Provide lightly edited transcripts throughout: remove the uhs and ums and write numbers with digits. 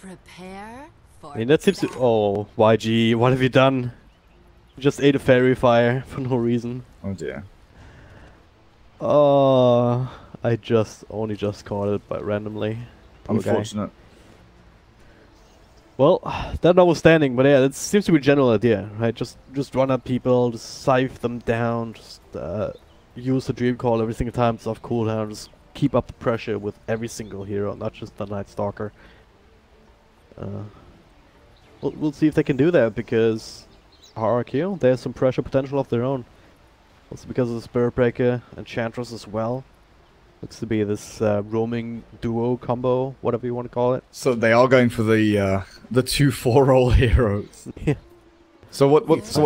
Prepare for I mean, that seems to... Oh, YG, what have you done? You just ate a fairy fire for no reason. Oh dear. Oh, I only just caught it by randomly. Poor guy. Unfortunate. Well, that notwithstanding, but yeah, it seems to be a general idea, right? Just run at people, just scythe them down, just use the dream call every single time it's off cooldown, just keep up the pressure with every single hero, not just the Night Stalker. We'll see if they can do that, because RRQ, they have some pressure potential of their own. Also because of the Spirit Breaker, Enchantress as well. Looks to be this roaming duo combo, whatever you want to call it. So they are going for the 2/4 roll heroes. Yeah. So what's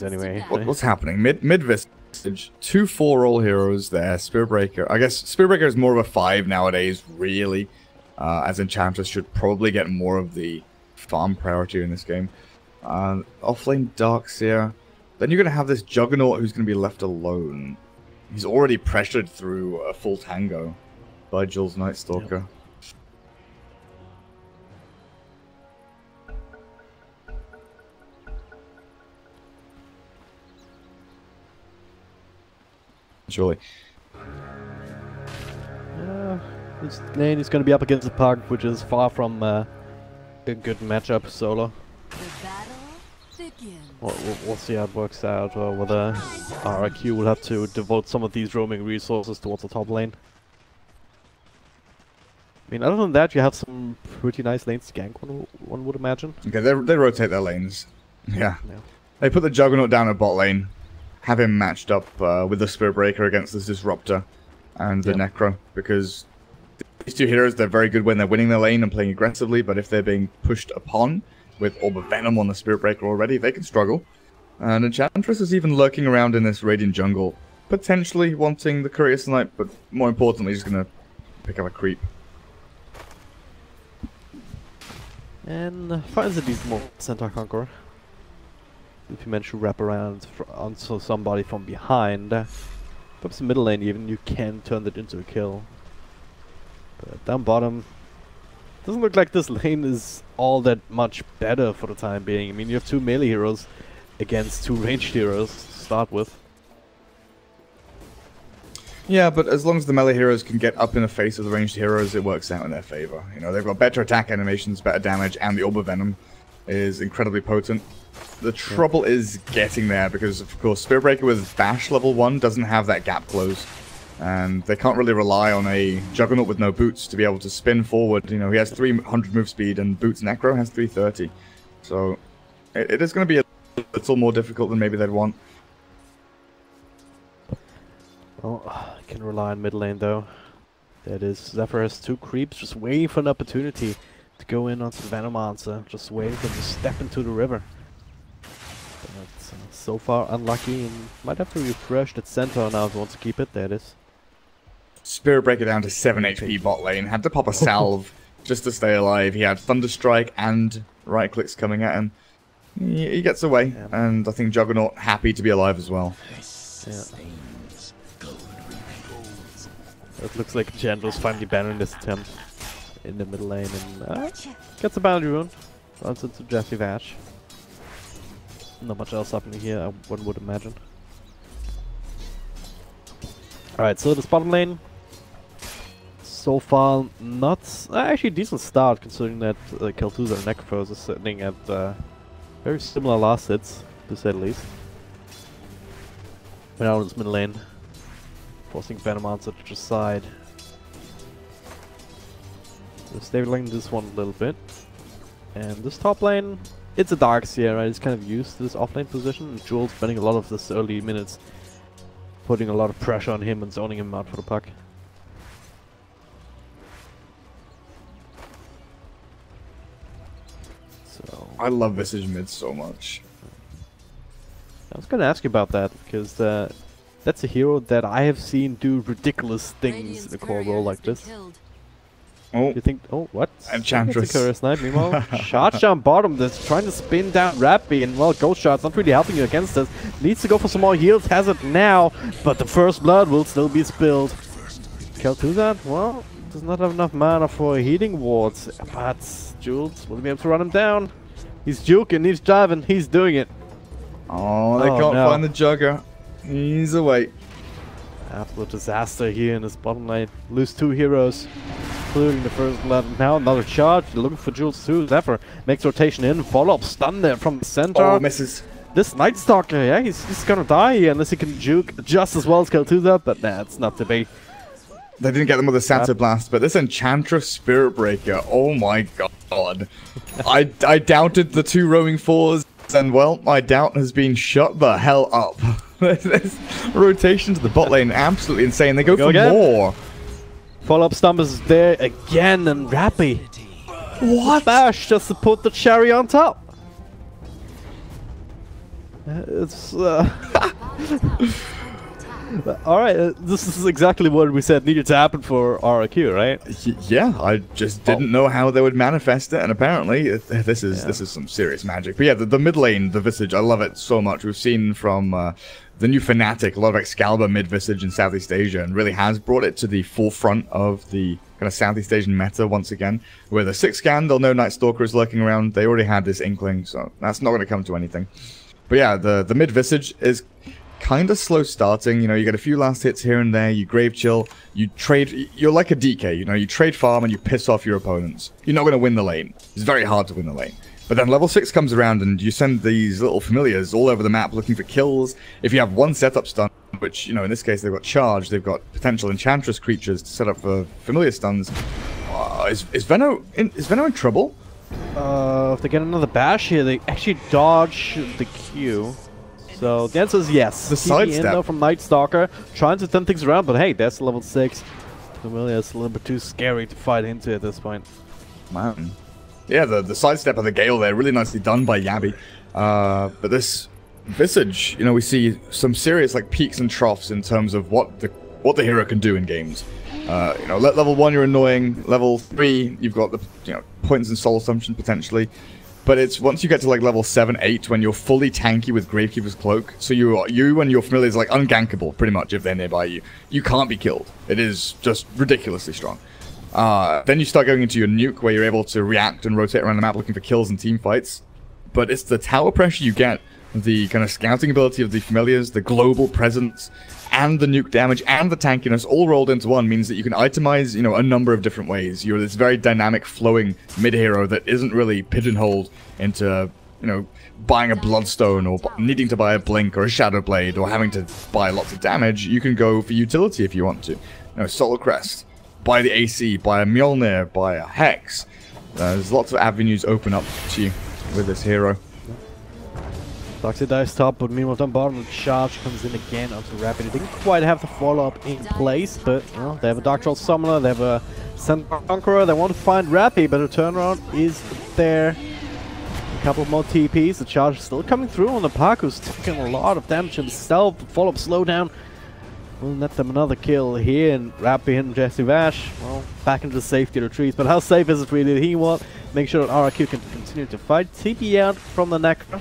anyway? what's happening? Mid Visage, 2/4 roll heroes there. Spirit Breaker. I guess Spirit Breaker is more of a 5 nowadays, really. As Enchantress should probably get more of the farm priority in this game. Offlane Darkseer. Then you're gonna have this Juggernaut who's gonna be left alone. He's already pressured through a full tango by Jules Night Stalker. Surely. This lane is going to be up against the Pug, which is far from a good matchup solo. the battle begins. We'll see how it works out, whether RRQ will have to devote some of these roaming resources towards the top lane. I mean, other than that, you have some pretty nice lanes to gank, one would imagine. Okay, they rotate their lanes. Yeah. They put the Juggernaut down at bot lane, have him matched up with the Spirit Breaker against this Disruptor and the Necro, because these two heroes, they're very good when they're winning their lane and playing aggressively, but if they're being pushed upon with Orb of Venom on the Spirit Breaker already, they can struggle. And Enchantress is even lurking around in this Radiant jungle, potentially wanting the Courier Snipe, but more importantly, just going to pick up a creep. And finds a decent more Centaur Conqueror. If you manage to wrap around onto somebody from behind, perhaps the middle lane even, you can turn that into a kill. But down bottom, doesn't look like this lane is all that much better for the time being. I mean, you have 2 melee heroes against 2 ranged heroes to start with. Yeah, but as long as the melee heroes can get up in the face of the ranged heroes, it works out in their favor. You know, they've got better attack animations, better damage, and the Orb of Venom is incredibly potent. The trouble is getting there, because of course Spirit Breaker with Bash level 1 doesn't have that gap close. And they can't really rely on a Juggernaut with no boots to be able to spin forward. You know, he has 300 move speed and Boots Necro has 330. So it is going to be a little more difficult than maybe they'd want. Well, I can rely on mid lane though. There it is. Zephyr has 2 creeps, just waiting for an opportunity to go in onto the Venomancer. Just waiting for him to step into the river. But so far unlucky, and might have to refresh that Centaur now if he wants to keep it. There it is. Spirit Breaker down to 7 HP bot lane. Had to pop a salve just to stay alive. He had Thunderstrike and right clicks coming at him. He gets away, and I think Juggernaut happy to be alive as well. Yeah. It looks like Chandler's finally banning this attempt in the middle lane, and gets a boundary rune. Runs into Jesse Vash. Not much else happening here, one would imagine. Alright, so this bottom lane, so far not... actually a decent start, considering that Kel'Thuzad and Necrophos is sitting at very similar last hits, to say the least. But now in this middle lane, forcing Venomancer to just side. So stabilizing this one a little bit. And this top lane, it's a Darkseer, right? It's kind of used to this offlane position, and Jules spending a lot of this early minutes putting a lot of pressure on him and zoning him out for the puck. So I love Visage mid so much. I was gonna ask you about that, because that's a hero that I have seen do ridiculous things in a core role like this. Oh, You think? Oh, what? Enchantress. That's a Courier Snipe. Meanwhile, shot down bottom. That's trying to spin down Rappy, and well, Ghost Shot's not really helping you against this. Needs to go for some more heals. Has it now, but the first blood will still be spilled. Kel'Thuzad, well, does not have enough mana for healing wards, but Jules will be able to run him down. He's juking, he's driving, he's doing it. Oh, they can't find the Jugger. He's away. Absolute disaster here in this bottom lane. Lose 2 heroes, including the first blood. Now another charge, looking for Jules too. Zephyr makes rotation in, follow-up stun there from the center. Oh, misses. This Night Stalker, yeah, he's gonna die here unless he can juke just as well as Kel'Thuzad, but nah, it's not to be. They didn't get them with a Santa Blast, but this Enchantress Spirit Breaker, oh my god. I doubted the 2 roaming 4s, and well, my doubt has been shut the hell up. This rotation to the bot lane, absolutely insane. They go for again. more. Follow-up stump is there again, and Rappy. What? Bash just to put the cherry on top. It's alright, this is exactly what we said needed to happen for RRQ, right? Yeah, I just didn't know how they would manifest it, and apparently this is some serious magic. But yeah, the mid lane, the Visage, I love it so much. We've seen from the new Fnatic, a lot of Excalibur mid Visage in Southeast Asia, and really has brought it to the forefront of the kind of Southeast Asian meta once again. With a 6 scan, they'll know Night Stalker is lurking around. They already had this inkling, so that's not going to come to anything. But yeah, the mid Visage is kind of slow starting. You know, you get a few last hits here and there, you grave chill, you trade, you're like a DK, you know, you trade farm and you piss off your opponents. You're not going to win the lane. It's very hard to win the lane. But then level 6 comes around and you send these little familiars all over the map looking for kills. If you have one setup stun, which, you know, in this case they've got charge, they've got potential enchantress creatures to set up for familiar stuns. Is Veno in trouble? If they get another bash here, they actually dodge the Q. So the answer is yes. The sidestep though from Night Stalker, trying to turn things around, but hey, that's level 6. Familiar is a little bit too scary to fight into at this point. Man. Yeah, the sidestep of the Gale there, really nicely done by Yabi. But this Visage, you know, we see some serious like peaks and troughs in terms of what the hero can do in games. You know, level 1 you're annoying, level 3 you've got the points and soul assumption potentially. But it's once you get to like level 7, 8 when you're fully tanky with Gravekeeper's Cloak, so you and your familiars are like ungankable pretty much if they're nearby you. You can't be killed. It is just ridiculously strong. Then you start going into your nuke where you're able to react and rotate around the map looking for kills and team fights. But it's the tower pressure you get, the kind of scouting ability of the familiars, the global presence, and the nuke damage and the tankiness all rolled into one means that you can itemize, you know, a number of different ways. You're this very dynamic, flowing mid-hero that isn't really pigeonholed into, you know, buying a Bloodstone or needing to buy a Blink or a Shadow Blade or having to buy lots of damage. You can go for utility if you want to. You know, Solar Crest, buy the AC, buy a Mjolnir, buy a Hex. There's lots of avenues open up to you with this hero. Toxic dives top, but meanwhile down bottom, the charge comes in again onto Rapid. They didn't quite have the follow-up in place, but you know, they have a Dark Troll Summoner, they have a Sun Conqueror, they want to find Rappy, but the turnaround is there. A couple more TPs, the charge is still coming through on the Park, who's taking a lot of damage himself. Follow-up slowdown will net them another kill here, and Rappy and Jesse Vash, well, back into the safety of the trees. But how safe is it really? He wants make sure that RRQ can continue to fight. TP out from the Necro.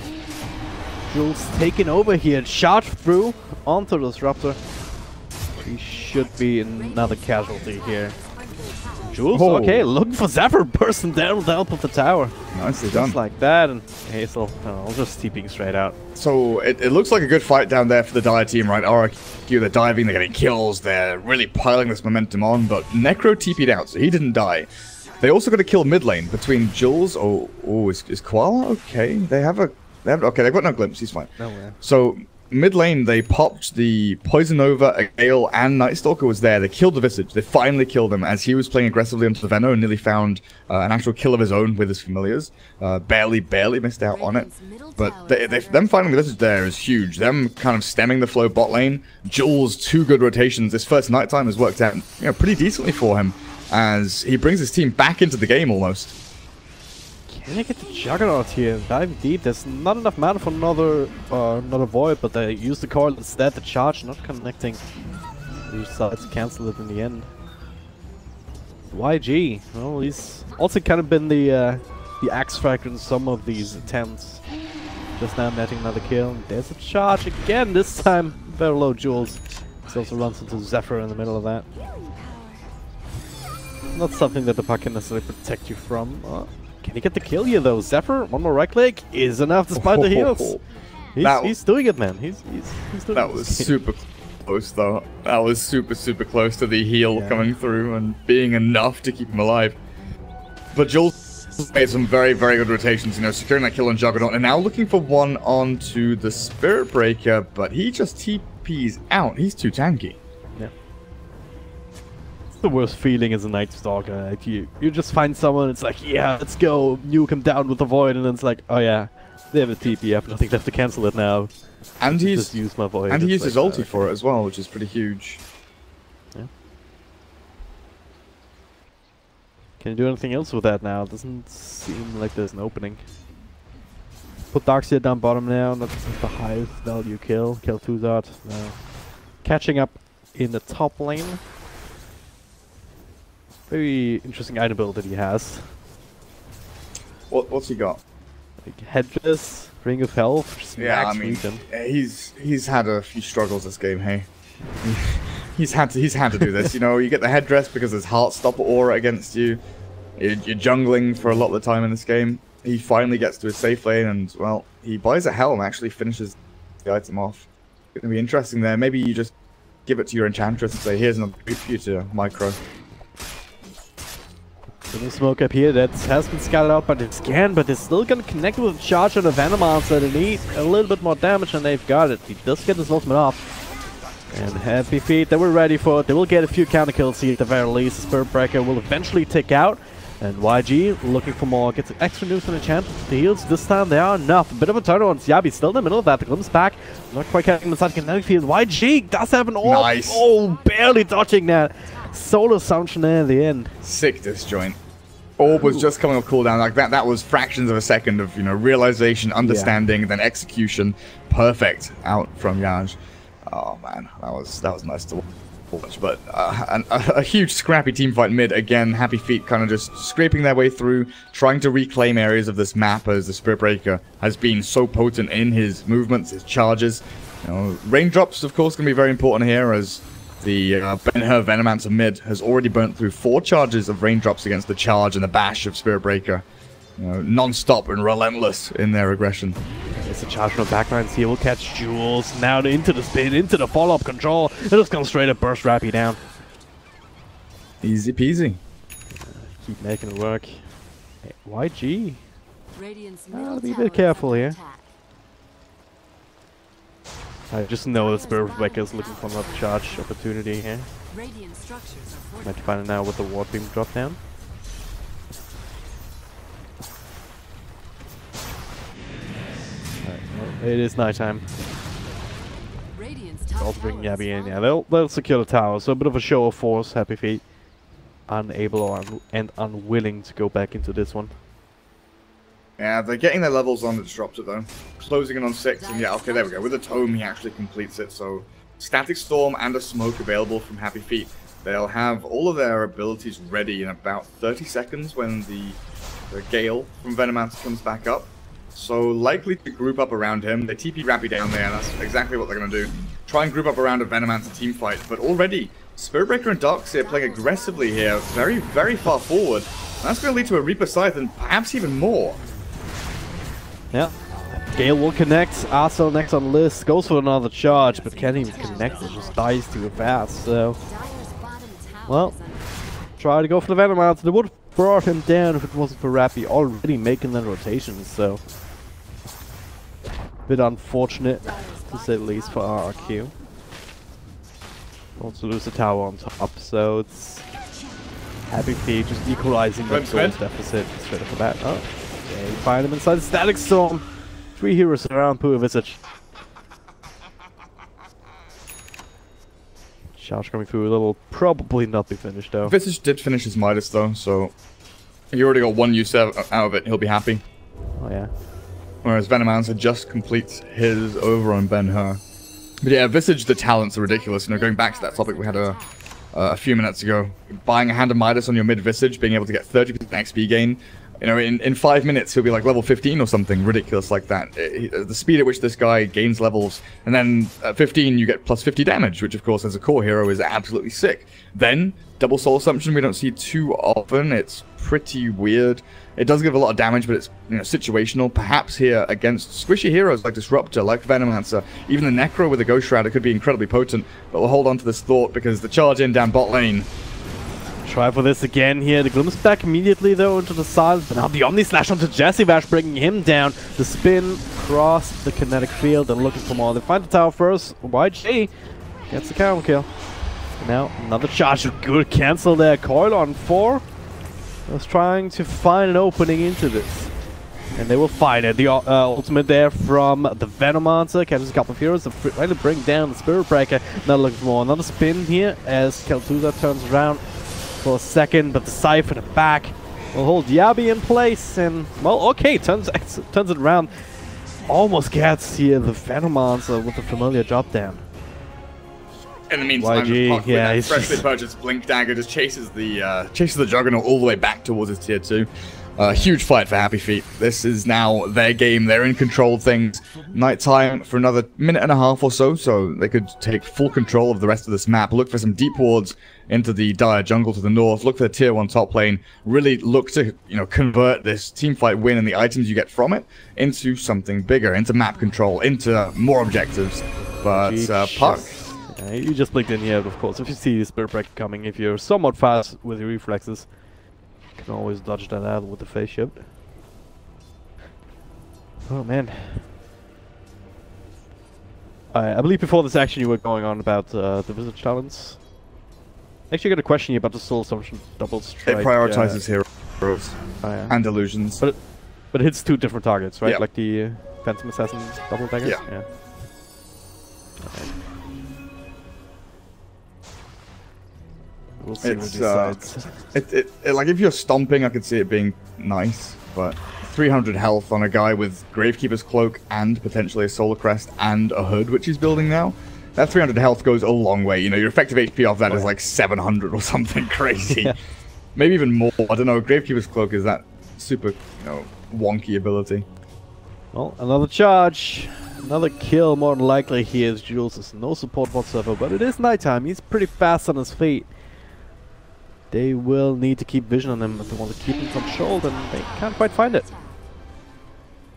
Jules taking over here and charge through onto the Disruptor. He should be another casualty here. Jules, okay, looking for Zephyr, bursting down with the help of the tower. Nicely done. Just like that, and Hazel, I'll just TPing straight out. So it looks like a good fight down there for the Dire team, right? RRQ, they're diving, they're getting kills, they're really piling this momentum on, but Necro TP'd out, so he didn't die. They also got to kill mid lane between Jules. Is Koala okay? Okay, they've got no glimpse, he's fine. No way. So, mid lane, they popped the Poison Nova, a Gale, and Night Stalker was there. They killed the Visage. They finally killed him as he was playing aggressively onto the Veno and nearly found an actual kill of his own with his familiars. Barely missed out on it. But them finding the Visage there is huge. Them kind of stemming the flow bot lane. Jules, 2 good rotations. This first nighttime has worked out, you know, pretty decently for him as he brings his team back into the game almost. Can they get the Juggernaut here? Diving deep. There's not enough mana for another Void, but they use the coil instead. The charge not connecting. They decide to cancel it in the end. YG. Well, he's also kind of been the X factor in some of these attempts. Just now netting another kill. There's a charge again. This time very low Jules. He also runs into Zephyr in the middle of that. Not something that the puck can necessarily protect you from. Can he get the kill here though? Zephyr, one more right click is enough despite the heals. He's doing it, man. He's doing it. That was super close though. That was super close to the heal coming through and being enough to keep him alive. But Jules made some very good rotations, you know, securing that kill on Juggernaut, and now looking for one onto the Spirit Breaker, but he just TPs out. He's too tanky. Yeah. It's the worst feeling as a Night Stalker. Like you just find someone, it's like, yeah, let's go, nuke him down with the Void, and then it's like, oh yeah, they have a TP, I have nothing left to cancel it now. And he's just use my Void. And he used his like, ulti for it as well, which is pretty huge. Yeah. Can you do anything else with that now? It doesn't seem like there's an opening. Put Darkseer down bottom now, that's the highest value kill. Kill 2-dot. No. Catching up in the top lane. Very interesting item build that he has. What's he got? Like Headless, Ring of Health, yeah, I mean, he's had a few struggles this game, hey. He's had to do this, you know. You get the headdress because there's Heartstopper aura against you. You're jungling for a lot of the time in this game. He finally gets to his safe lane and, well, he buys a helm, actually finishes the item off. It's gonna be interesting there. Maybe you just give it to your enchantress and say, here's another boot for you to micro. Little smoke up here that has been scouted out by the scan, but they're still gonna connect with a charge on the Venomancer. They need a little bit more damage and they've got it. He does get his ultimate off. And Happy Feet, they were ready for it. They will get a few counter kills here at the very least. The Spirit Breaker will eventually tick out. And YG looking for more, gets an extra news on the champ. The heals this time they are enough. A bit of a turn on Yabi still in the middle of that. The glimpse back. Not quite getting him inside kinetic field. YG does have an orb. Nice. Oh, barely dodging that. Solar Assumption there at the end. Sick disjoint. Orb was just coming off cooldown like that. That was fractions of a second of, you know, realization, understanding, then execution. Perfect out from Yaj. Oh man, that was nice to watch. But a huge scrappy team fight mid again. Happy Feet kind of just scraping their way through, trying to reclaim areas of this map as the Spirit Breaker has been so potent in his movements, his charges. You know, raindrops, of course, going to be very important here as the Ben-Hur Venomancer mid has already burnt through 4 charges of raindrops against the charge and the bash of Spirit Breaker. You know, non-stop and relentless in their aggression. It's a charge from the backlines here. We'll catch Jules now into the spin, into the follow-up control. It'll just come straight up, burst Rappy down. Easy peasy. Keep making it work. Hey, YG. I'll be a bit careful here. I just know the Spirit Breaker is looking for another charge opportunity here. Might find it now with the Ward Beam drop down. Alright, well, it is nighttime. Also bringing Yabi in. Yeah, they'll secure the tower. So a bit of a show of force. Happy Feet unable and unwilling to go back into this one. Yeah, they're getting their levels on the disruptor though. Closing in on 6, and yeah, okay, there we go. With a tome, he actually completes it. So, Static Storm and a Smoke available from Happy Feet. They'll have all of their abilities ready in about 30 seconds when the Gale from Venomancer comes back up. So, likely to group up around him. They TP Rappy down there, and that's exactly what they're going to do. Try and group up around a Venomancer team fight. But already, Spirit Breaker and Darkseer playing aggressively here, very far forward. And that's going to lead to a Reaper Scythe and perhaps even more. Yeah, Gale will connect. Arcel next on the list, goes for another charge, but can't even connect it, just dies too fast, so... Well, try to go for the Venomancer. They would have brought him down if it wasn't for Rappy already making that rotation, so... Bit unfortunate, to say the least, for RRQ. Also lose the tower on top, so it's... Happy Feet just equalizing that source deficit straight off the bat. Oh. Yeah, you find him inside the Static Storm. 3 heroes around Poor Visage. Charge coming through, will probably not be finished though. Visage did finish his Midas though, so he already got 1 use out of it. He'll be happy. Oh yeah. Whereas Venomancer just completes his over on Ben-Hur. But yeah, Visage, the talents are ridiculous. You know, going back to that topic we had a few minutes ago, buying a Hand of Midas on your mid Visage, being able to get 30% XP gain. You know, in 5 minutes, he'll be like level 15 or something ridiculous like that. The speed at which this guy gains levels, and then at 15, you get plus 50 damage, which, of course, as a core hero is absolutely sick. Then, double soul assumption, we don't see too often. It's pretty weird. It does give a lot of damage, but it's, you know, situational. Perhaps here against squishy heroes like Disruptor, like Venomancer, even the Necro with the Ghost Shroud, it could be incredibly potent. But we'll hold on to this thought because the charge in down bot lane. Try for this again here. The Glimpse back immediately though into the silence. But now the Omni Slash onto Jesse Vash, bringing him down. The spin across the kinetic field and looking for more. They find the tower first. YG gets the counter kill. And now another charge. A good cancel there. Coil on 4. Was trying to find an opening into this. And they will find it. The ultimate there from the Venomancer. Catches a couple of heroes to really bring down the Spirit Breaker. Now looking for more. Another spin here as Kel'Thuzad turns around for a second, but the Cypher in the back will hold Yabi in place, and, well, okay, turns it around. Almost gets here the Venomancer with the familiar drop down. In the meantime, YG, yeah, he's freshly purchased Blink Dagger just chases the Juggernaut all the way back towards his tier 2. Huge fight for Happy Feet. This is now their game. They're in control of things. Nighttime for another minute and a half or so they could take full control of the rest of this map. Look for some deep wards into the dire jungle to the north. Look for the tier 1 top lane. Really look to, you know, convert this teamfight win and the items you get from it into something bigger, into map control, into more objectives. But Puck. Yeah, you just blinked in here, of course. If you see the Spirit Breaker coming, if you're somewhat fast with your reflexes, you can always dodge that out with the face shift. Oh man. I believe before this action you were going on about the Visit Challenge. Actually, I got a question here about the Soul Assumption double strike. It prioritizes heroes and illusions. But it hits 2 different targets, right? Yep. Like the Phantom Assassin's double daggers? Yeah. Okay. We'll see what he decides. Like, if you're stomping, I could see it being nice, but 300 health on a guy with Gravekeeper's Cloak and potentially a Solar Crest and a Hood, which he's building now, that 300 health goes a long way. You know, your effective HP off that is like 700 or something crazy. Yeah. Maybe even more. I don't know. Gravekeeper's Cloak is that super, you know, wonky ability. Well, another charge. Another kill, more than likely. Here is Jules. There's no support whatsoever, but it is nighttime. He's pretty fast on his feet. They will need to keep vision on him if they want to keep him controlled, and they can't quite find it.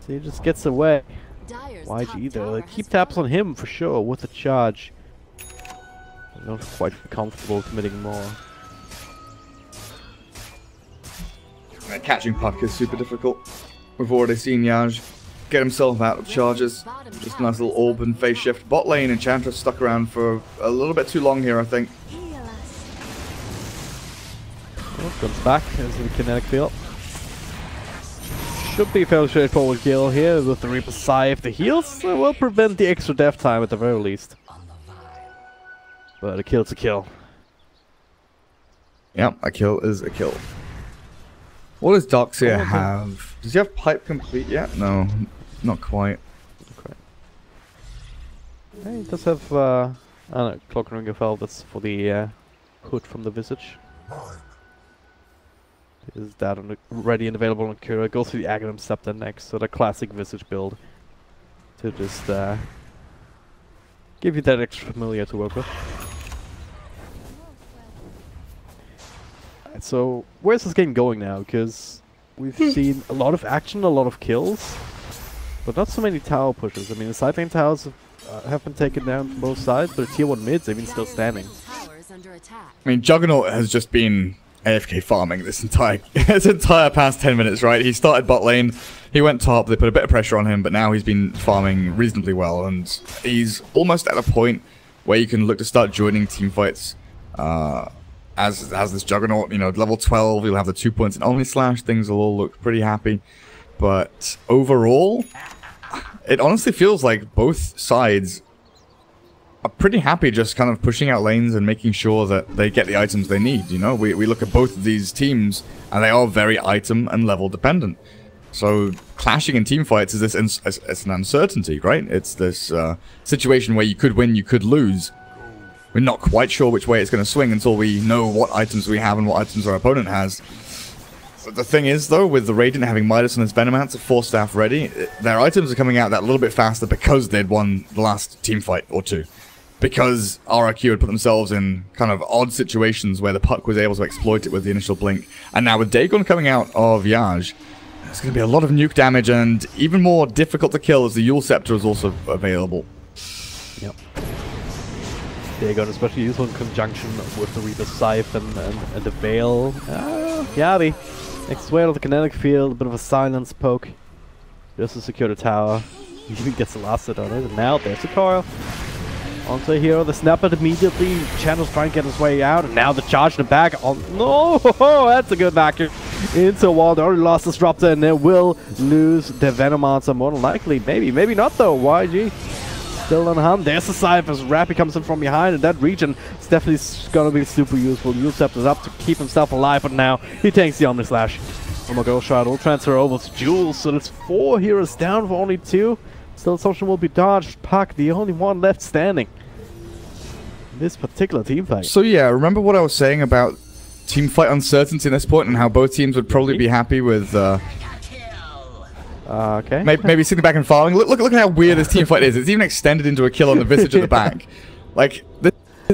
So he just gets away. YG though, they keep taps on him for sure with the charge. They're not quite comfortable committing more. Catching Puck is super difficult. We've already seen Yaj get himself out of charges. Just a nice little orb and face shift. Bot lane, Enchantress stuck around for a little bit too long here, I think. Well, comes back into the kinetic field. Should be a fairly straightforward kill here with the Reaper Scythe. The heals will prevent the extra death time at the very least. But a kill's a kill. Yeah, a kill is a kill. What does Darkseer have? Does he have Pipe Complete yet? No, not quite. Okay. He does have I don't know, Cloak and Ring of Hell. That's for the Hood from the Visage. Is that ready and available on Kura? Go through the Aghanim Scepter next, so the classic Visage build. To just give you that extra familiar to work with. Right, so where's this game going now? Because we've seen a lot of action, a lot of kills, but not so many tower pushes. I mean, the side lane towers have been taken down from both sides, but the tier 1 mids have been still standing. I mean, Juggernaut has just been AFK farming this entire past 10 minutes, right? He started bot lane, he went top, they put a bit of pressure on him, but now he's been farming reasonably well, and he's almost at a point where you can look to start joining teamfights as this Juggernaut. You know, level 12, you'll have the 2 points in Omni Slash, things will all look pretty happy, but overall, it honestly feels like both sides are pretty happy just kind of pushing out lanes and making sure that they get the items they need, you know? We look at both of these teams, and they are very item and level dependent. So, clashing in teamfights is this it's an uncertainty, right? It's this situation where you could win, you could lose. We're not quite sure which way it's going to swing until we know what items we have and what items our opponent has. The thing is, though, with the Radiant having Midas and his Venomancer 4-staff ready, their items are coming out that little bit faster because they'd won the last team fight or two. Because RRQ had put themselves in kind of odd situations where the Puck was able to exploit it with the initial blink. And now with Dagon coming out of Yaj, there's going to be a lot of nuke damage and even more difficult to kill as the Yule Scepter is also available. Yep. Dagon especially useful in conjunction with the Reaper Scythe and the Veil. Yavi. Next way to the kinetic field, a bit of a silence poke. Just to secure the tower. He even gets the last hit on it. And now there's the coil. Onto a hero, the snapper immediately. Channel's trying to get his way out, and now the charge in the back. On no, that's a good backer into a wall. They already lost Disruptor, and they will lose the Venomancer more than likely. Maybe not though. YG still on hum. There's the Scythe as Rappy comes in from behind, and that region is definitely gonna be super useful. Yule Scepter's up to keep himself alive, but now he takes the Omni Slash. Oh my god, shot will transfer over to Jules, so it's 4 heroes down for only 2. Still, Assumption will be dodged. Puck, the only one left standing. This particular team fight. So yeah, remember what I was saying about team fight uncertainty at this point and how both teams would probably be happy with okay. maybe sitting back and farming. Look at how weird this team fight is. It's even extended into a kill on the Visage at the back. Like,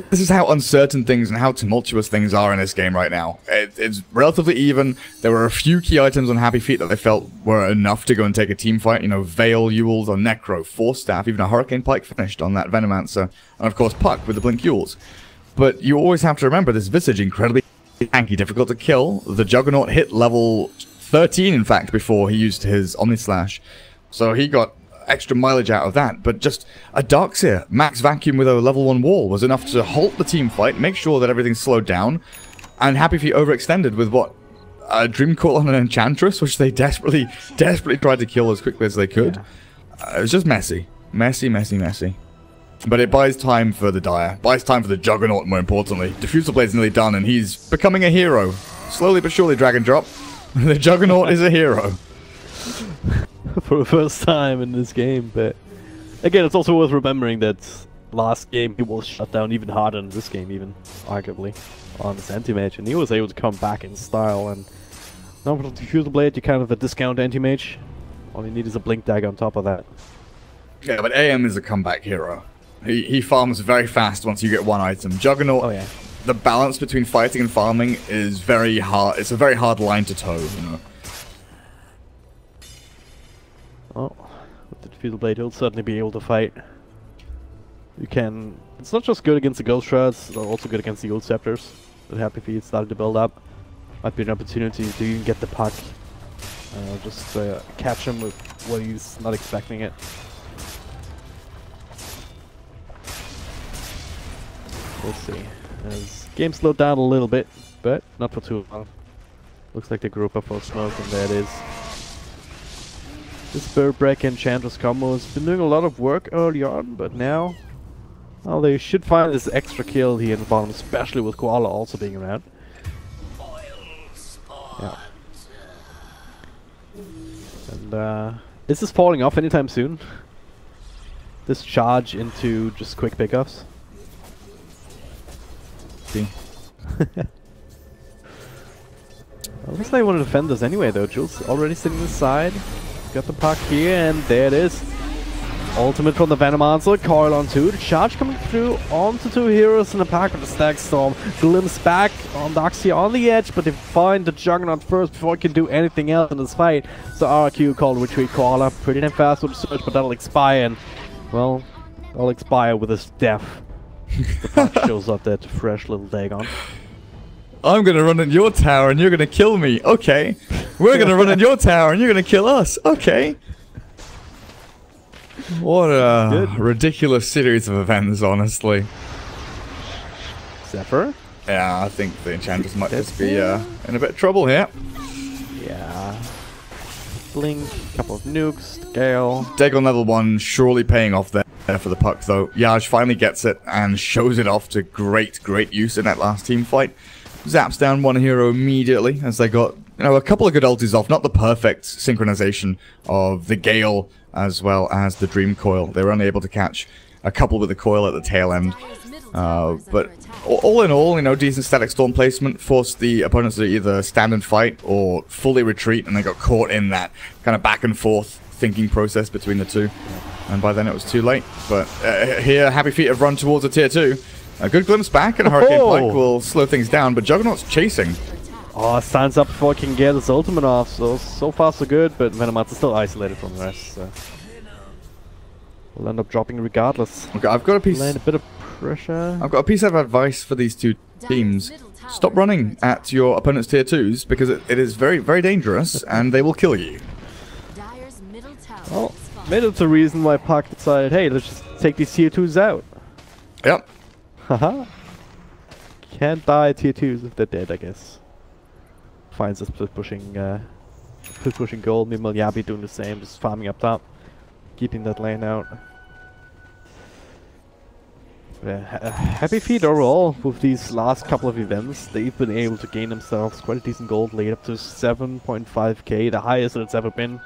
this is how uncertain things and how tumultuous things are in this game right now. It's relatively even. There were a few key items on Happy Feet that they felt were enough to go and take a team fight. You know, Veil, Yules, or Necro, 4-staff, even a Hurricane Pike finished on that Venomancer. And of course Puck with the Blink Yules. But you always have to remember this Visage, incredibly tanky, difficult to kill. The Juggernaut hit level 13, in fact, before he used his Omni Slash. So he got extra mileage out of that, but just a Darkseer, max vacuum with a level 1 wall was enough to halt the team fight, make sure that everything slowed down, and Happy Feet overextended with what? A Dreamcoil on an Enchantress, which they desperately tried to kill as quickly as they could. Yeah. It was just messy. Messy. But it buys time for the Dire, buys time for the Juggernaut more importantly. Diffusal Blade's nearly done and he's becoming a hero. Slowly but surely, drag and drop. The Juggernaut is a hero. For the first time in this game, but again, it's also worth remembering that last game he was shut down even harder than this game, even arguably on this anti-mage, and he was able to come back in style. And now with the Diffusal Blade, you kind of a discount anti-mage. All you need is a Blink Dagger on top of that. Yeah, but AM is a comeback hero. He farms very fast once you get one item. Juggernaut, oh yeah. The balance between fighting and farming is very hard. It's a very hard line to toe, you know. Oh, with the Diffusal Blade, he'll certainly be able to fight. You can... It's not just good against the Ghost Shards, it's also good against the Yule Scepters. With Happy Feet starting to build up. Might be an opportunity to even get the Puck. Just catch him with what he's not expecting it. We'll see. As game slowed down a little bit, but not for too long. Looks like the group up for smoke, and there it is. This Spirit Break Enchantress combo has been doing a lot of work early on, but now, well, they should find this extra kill here in the bottom, especially with Koala also being around. Yeah. And is this falling off anytime soon? This charge into just quick pickups? See. Well, looks like I want to defend this anyway though. Jules already sitting inside. Got the Puck here, and there it is. Ultimate from the Venomancer, coil on 2. The charge coming through onto 2 heroes in the pack with the Stag Storm. Glimpse back on Darkseer on the edge, but they find the Juggernaut first before he can do anything else in this fight. So RRQ called retreat call up pretty damn fast with the search, but that'll expire, and well, that'll expire with his death. The Puck shows up, that fresh little Dagon. I'm gonna run in your tower and you're gonna kill me. Okay. We're gonna run in your tower and you're gonna kill us. Okay. What a ridiculous series of events, honestly. Zephyr? Yeah, I think the Enchantress might just be in a bit of trouble here. Yeah. Blink, couple of nukes, Gale. Dagon level 1 surely paying off there for the Puck, though. Yaj finally gets it and shows it off to great use in that last team fight. Zaps down one hero immediately as they got, you know, a couple of good ultis off. Not the perfect synchronization of the Gale as well as the Dream Coil. They were only able to catch a couple with the coil at the tail end. But all in all, you know, decent static storm placement forced the opponents to either stand and fight or fully retreat, and they got caught in that kind of back and forth thinking process between the two. And by then it was too late. But here, Happy Feet have run towards a tier 2. A good glimpse back, and a Hurricane Pike will slow things down, but Juggernaut's chasing. Oh, stands up before he can get his ultimate off, so far so good, but Venomancer is still isolated from the rest, so we'll end up dropping regardless. Okay, I've got a piece. Laying a bit of pressure. I've got a piece of advice for these two teams. Stop running at your opponent's tier 2s, because it is very, very dangerous, and they will kill you. Well, maybe it's a reason why Puck decided, hey, let's just take these tier 2s out. Yep. Haha. Can't die tier 2s if they're dead, I guess. Finds us pushing gold. Meanwhile, Yabi doing the same, just farming up top, keeping that lane out. Happy Feet overall with these last couple of events. They've been able to gain themselves quite a decent gold lead, up to 7.5k, the highest that it's ever been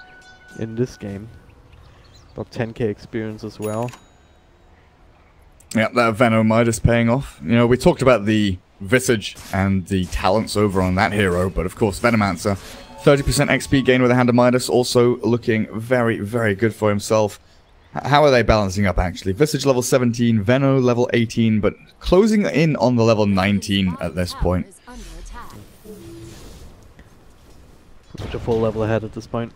in this game. About 10k experience as well. Yeah, that Venomite is paying off. You know, we talked about the Visage and the talents over on that hero, but of course Venomancer, 30% XP gain with a Hand of Midas, also looking very, very good for himself. How are they balancing up actually? Visage level 17, Veno level 18, but closing in on the level 19 at this point. Such a full level ahead at this point.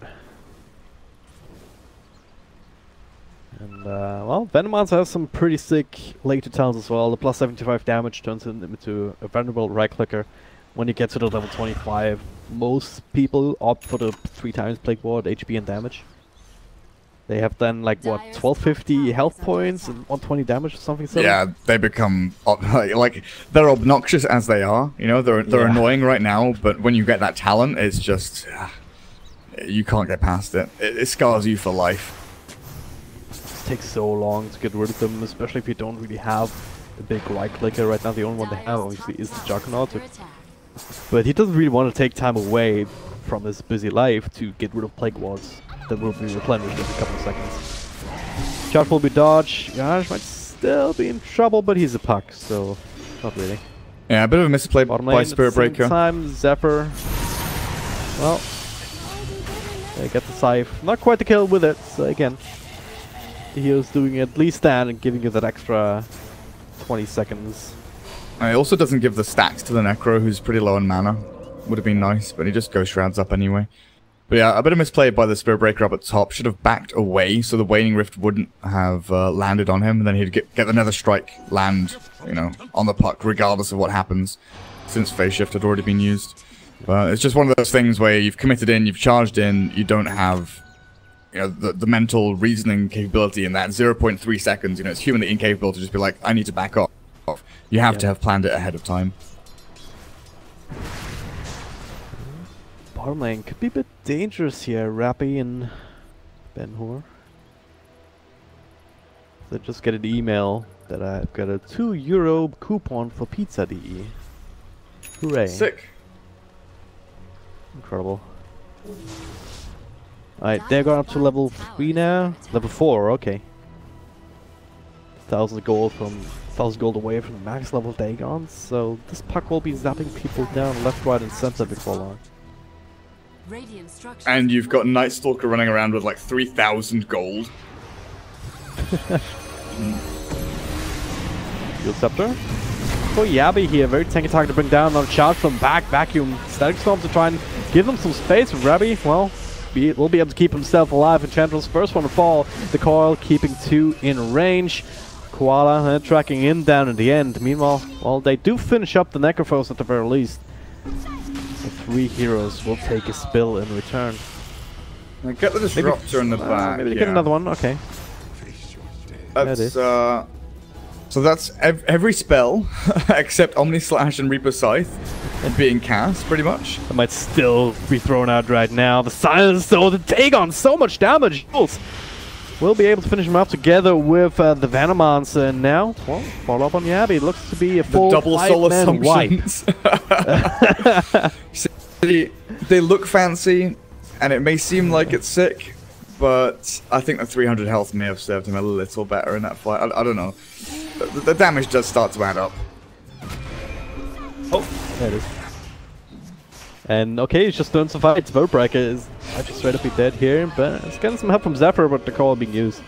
And, well, Venomancer has some pretty sick later talents as well. The plus 75 damage turns him into a vulnerable right-clicker when you get to the level 25. Most people opt for the 3 times Plague Ward, HP and damage. They have then, like, what, 1250 health points and 120 damage or something similar? Yeah, they become, like, they're obnoxious as they are. You know, they're annoying right now, but when you get that talent, it's just, you can't get past it. It scars you for life. Takes so long to get rid of them, especially if you don't really have a big right clicker right now. The only one they have obviously is the Juggernaut, but he doesn't really want to take time away from his busy life to get rid of Plague Wards that will be replenished in a couple of seconds. Charge will be dodge. Yash might still be in trouble, but he's a Puck, so not really. Yeah, a bit of a misplay by Spirit Breaker. At the same time, Zephyr, well, they get the Scythe. Not quite the kill with it, so again, the hero's doing at least that and giving you that extra 20 seconds. It also doesn't give the stacks to the Necro, who's pretty low on mana. Would have been nice, but he just Ghost Shrouds up anyway. But yeah, a bit of misplay by the Spirit Breaker up at top. Should have backed away so the Waning Rift wouldn't have landed on him, and then he'd get the Nether Strike land, you know, on the Puck, regardless of what happens, since Phase Shift had already been used. But it's just one of those things where you've committed in, you've charged in, you don't have, you know, the mental reasoning capability in that 0.3 seconds. You know, it's humanly incapable to just be like, I need to back off. You have to have planned it ahead of time. Bottom lane could be a bit dangerous here, Rappy and Ben-Hur. So just get an email that I've got a €2 coupon for pizza.de. Hooray. Sick. Incredible. Alright, they're going up to level 3 now. Level 4, okay. 1,000 gold away from the max level Dagon, so this Puck will be zapping people down left, right, and center before long. And you've got Night Stalker running around with like 3,000 gold. Field Scepter. For Yabi here, very tanky target to bring down. Another charge from back, Vacuum Static Storm to try and give them some space. Rabbi, well, will be able to keep himself alive. Enchantress first one to fall. The Coil keeping 2 in range. Koala tracking in down in the end. Meanwhile, well, they do finish up the Necrophos at the very least. The 3 heroes will take a spill in return. Now get the Disruptor in the back. Maybe get another one, okay. That's, so that's every spell except Omni Slash and Reaper Scythe being cast, pretty much. That might still be thrown out right now. The Silence, though, the Dagon, so much damage. We'll be able to finish him off together with the Venomancer. And now, well, follow up on Yabi. Looks to be a full double soul assumptions. They look fancy, and it may seem like it's sick, but I think the 300 health may have served him a little better in that fight. I don't know. the damage does start to add up. Oh, there it is. And okay, he's just doing some fights. Warcraft is just straight up be dead here, but it's getting some help from Zephyr, but the call being used.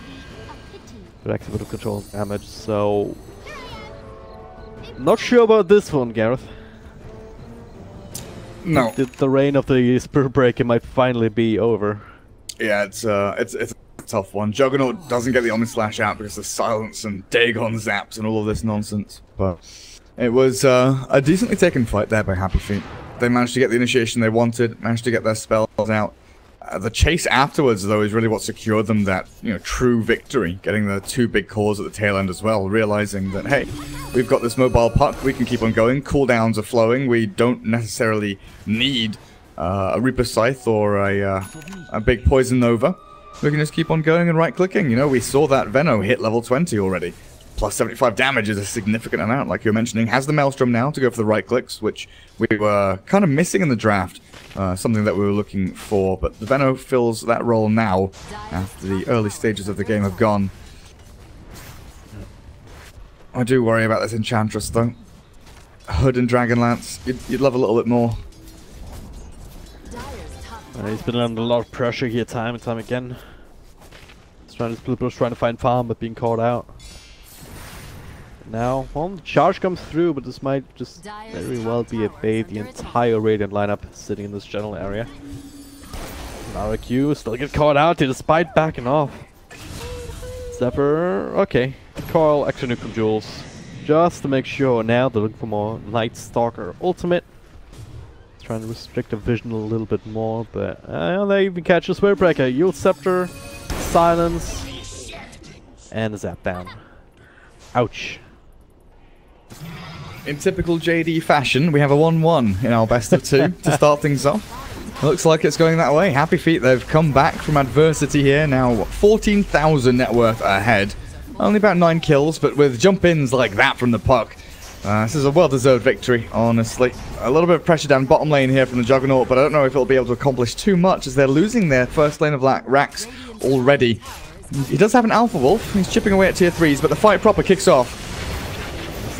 But actually would have controlled damage, so not sure about this one, Gareth. No. The reign of the Spirit Breaker might finally be over. Yeah, it's a tough one. Juggernaut doesn't get the Omni Slash out because of silence and Dagon zaps and all of this nonsense. But it was a decently taken fight there by Happy Feet. They managed to get the initiation they wanted, managed to get their spells out. The chase afterwards, though, is really what secured them that, true victory. Getting the 2 big cores at the tail end as well, realizing that, hey, we've got this mobile puck, we can keep on going, cooldowns are flowing, we don't necessarily need a Reaper Scythe or a big Poison Nova. We can just keep on going and right-clicking. We saw that Venno hit level 20 already. Plus 75 damage is a significant amount, like you're mentioning. Has the Maelstrom now to go for the right clicks, which we were kind of missing in the draft. Something that we were looking for, but the Venno fills that role now after the early stages of the game have gone. I do worry about this Enchantress, though. Hood and Dragonlance, you'd love a little bit more. He's been under a lot of pressure here time and time again. He's trying to find farm, but being caught out. Now, well, the charge comes through, but this might just very well be evade the entire Radiant lineup sitting in this general area. RRQ still get caught out despite backing off. Zephyr, okay. Coil, extra nuke from Jules. Just to make sure now they're looking for more Night Stalker ultimate. Trying to restrict the vision a little bit more, but they even catch a Spirit Breaker. Yield Scepter, Silence, and a Zap down. Ouch. In typical JD fashion, we have a 1-1 in our best of 2 to start things off. Looks like it's going that way. Happy Feet, they've come back from adversity here. Now 14,000 net worth ahead. Only about 9 kills, but with jump-ins like that from the puck, this is a well-deserved victory, honestly. A little bit of pressure down bottom lane here from the Juggernaut, but I don't know if it'll be able to accomplish too much as they're losing their first lane of racks already. He does have an Alpha Wolf. He's chipping away at tier 3s, but the fight proper kicks off.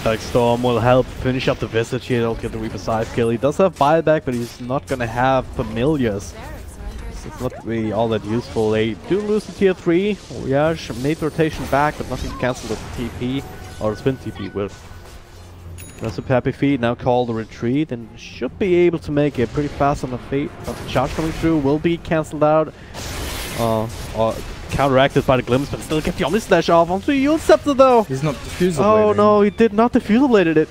Static Storm will help finish up the Visage here. He'll get the Reaper Scythe kill. He does have buyback, but he's not going to have Familiars. It's not really all that useful. They do lose the tier 3. Voyage made the rotation back, but nothing to cancel the TP or the spin TP with. That's a Happy Feet now call the retreat and should be able to make it pretty fast on the fate. But the charge coming through will be cancelled out. Or counteracted by the glimpse, but still get the Omni Slash off onto Yield Scepter though. He's not diffusal blading. Oh no, he did not diffusal bladed it.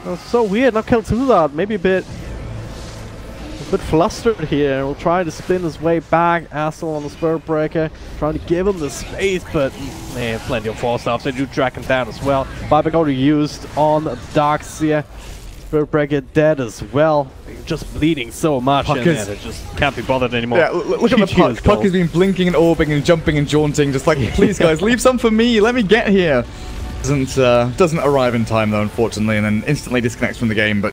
That was so weird. Not kill too loud. Maybe a bit flustered here. We'll try to spin his way back. Asshole on the Spirit Breaker, trying to give him the space, but man, plenty of force stops. They do track him down as well. Buyback already used on Darkseer. Spirit Breaker dead as well. Just bleeding so much and it just can't be bothered anymore. Yeah, look at the puck. Puck has been blinking and orbing and jumping and jaunting, just like, please guys, leave some for me, let me get here. Doesn't arrive in time though, unfortunately, and then instantly disconnects from the game, but